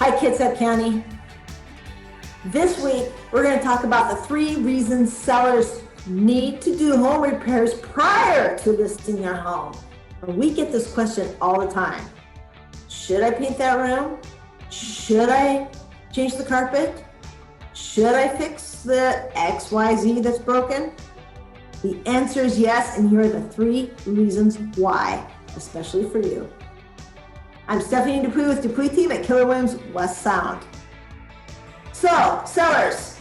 Hi, Kitsap County. This week, we're going to talk about the 3 reasons sellers need to do home repairs prior to listing your home. And we get this question all the time. Should I paint that room? Should I change the carpet? Should I fix the XYZ that's broken? The answer is yes, and here are the 3 reasons why, especially for you. I'm Stephanie Dupuis with Dupuis team at Keller Williams West Sound. So, sellers,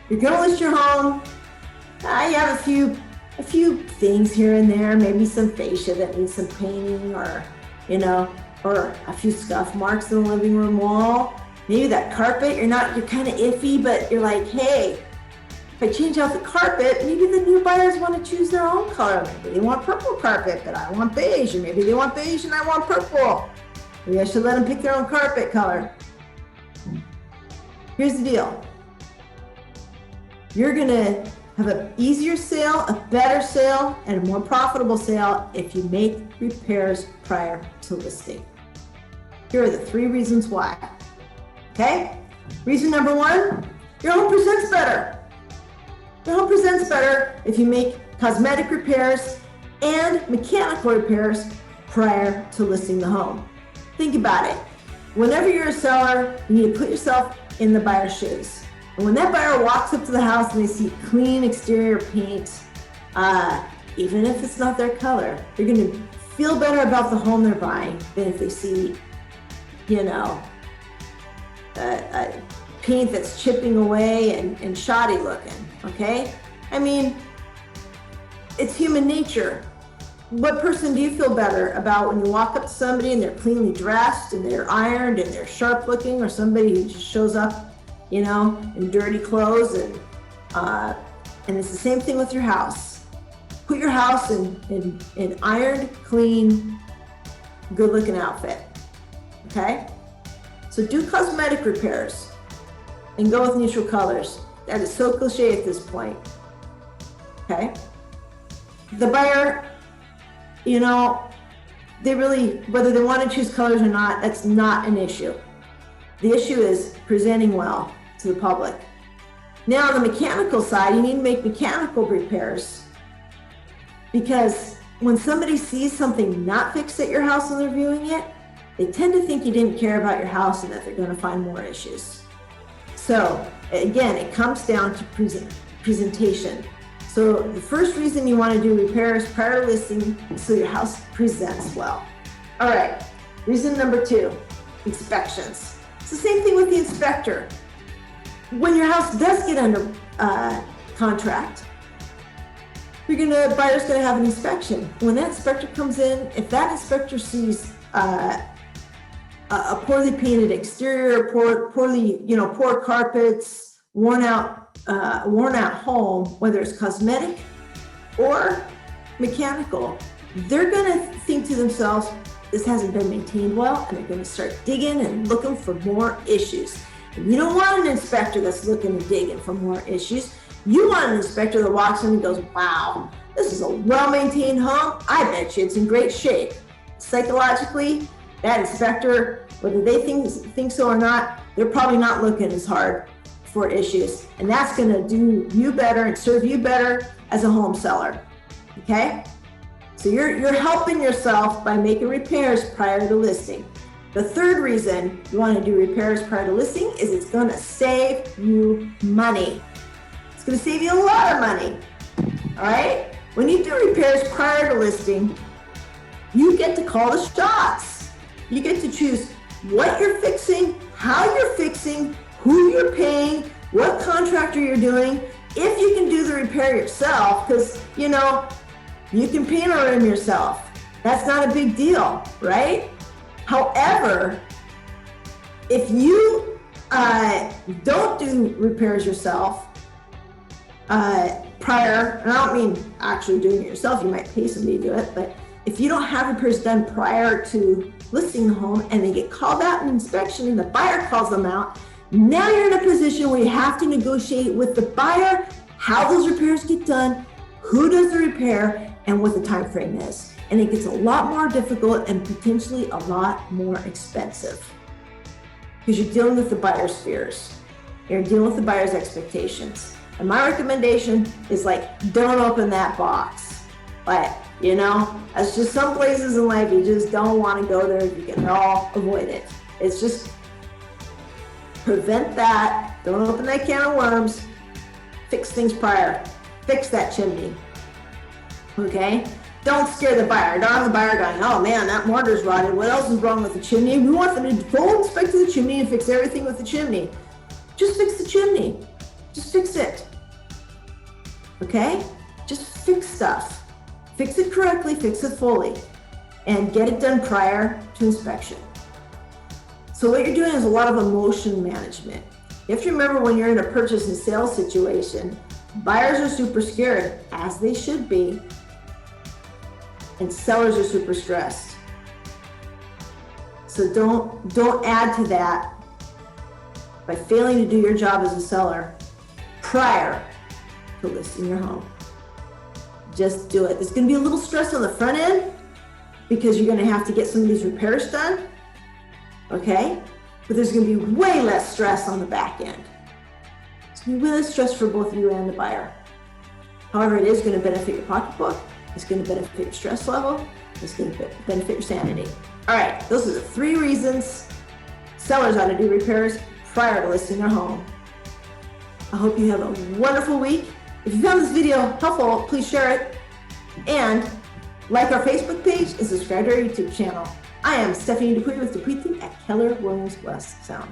you're gonna list your home. You have a few things here and there, maybe some fascia that needs some painting, or a few scuff marks in the living room wall. Maybe that carpet, you're kind of iffy, but you're like, hey, if I change out the carpet, maybe the new buyers want to choose their own color. Maybe they want purple carpet, but I want beige, or maybe they want beige and I want purple. Maybe I should let them pick their own carpet color. Here's the deal. You're gonna have an easier sale, a better sale, and a more profitable sale if you make repairs prior to listing. Here are the 3 reasons why. Okay? Reason number 1, your home presents better. Your home presents better if you make cosmetic repairs and mechanical repairs prior to listing the home. Think about it. Whenever you're a seller, you need to put yourself in the buyer's shoes. And when that buyer walks up to the house and they see clean exterior paint, even if it's not their color, they're going to feel better about the home they're buying than if they see, paint that's chipping away and shoddy looking, okay? I mean, it's human nature. What person do you feel better about when you walk up to somebody and they're cleanly dressed and they're ironed and they're sharp looking, or somebody who just shows up, in dirty clothes? And it's the same thing with your house. Put your house in ironed, clean, good looking outfit, okay? So do cosmetic repairs and go with neutral colors. That is so cliche at this point, okay? The buyer, they really, whether they want to choose colors or not, that's not an issue. The issue is presenting well to the public. Now on the mechanical side, you need to make mechanical repairs, because when somebody sees something not fixed at your house when they're viewing it, they tend to think you didn't care about your house and that they're going to find more issues. So again, it comes down to presentation. So the first reason you want to do repairs prior to listing is so your house presents well. All right, reason number 2, inspections. It's the same thing with the inspector. When your house does get under contract, buyer's gonna have an inspection. When that inspector comes in, if that inspector sees a poorly painted exterior, poor carpets, worn out home, whether it's cosmetic or mechanical, they're gonna think to themselves, this hasn't been maintained well, and they're gonna start digging and looking for more issues. And you don't want an inspector that's looking and digging for more issues. You want an inspector that walks in and goes, wow, this is a well-maintained home. I bet you it's in great shape. Psychologically, that inspector, whether they think so or not, they're probably not looking as hard for issues. And that's gonna do you better and serve you better as a home seller, okay? So you're helping yourself by making repairs prior to listing. The 3rd reason you want to do repairs prior to listing is it's going to save you money. It's going to save you a lot of money. All right? When you do repairs prior to listing, you get to call the shots. You get to choose what you're fixing, how you're fixing, who you're paying, what contractor you're doing, if you can do the repair yourself, because, you can paint a room yourself. That's not a big deal, right? However, if you don't do repairs yourself prior, and I don't mean actually doing it yourself, you might pay somebody to do it, but if you don't have repairs done prior to listing the home and they get called out in inspection and the buyer calls them out, now you're in a position where you have to negotiate with the buyer how those repairs get done, who does the repair, and what the time frame is. And it gets a lot more difficult and potentially a lot more expensive. because you're dealing with the buyer's fears. You're dealing with the buyer's expectations. And my recommendation is like, don't open that box. But, you know, that's just some places in life you just don't want to go there. You can all avoid it. It's just prevent that. Don't open that can of worms. Fix things prior. Fix that chimney. Okay? Don't scare the buyer. Don't have the buyer going, oh man, that mortar's rotted. What else is wrong with the chimney? We want them to go inspect the chimney and fix everything with the chimney. Just fix the chimney. Just fix it. Okay? Just fix stuff. Fix it correctly, fix it fully, and get it done prior to inspection. So what you're doing is a lot of emotion management. You have to remember when you're in a purchase and sales situation, buyers are super scared, as they should be, and sellers are super stressed. So don't add to that by failing to do your job as a seller prior to listing your home. Just do it. There's going to be a little stress on the front end because you're going to have to get some of these repairs done, okay? But there's going to be way less stress on the back end. It's going to be way less stress for both you and the buyer. However, it is going to benefit your pocketbook. It's going to benefit your stress level. It's going to benefit your sanity. All right, those are the 3 reasons sellers ought to do repairs prior to listing their home. I hope you have a wonderful week. If you found this video helpful, please share it and like our Facebook page and subscribe to our YouTube channel. I am Stephanie Dupuis with Dupuis at Keller Williams West Sound.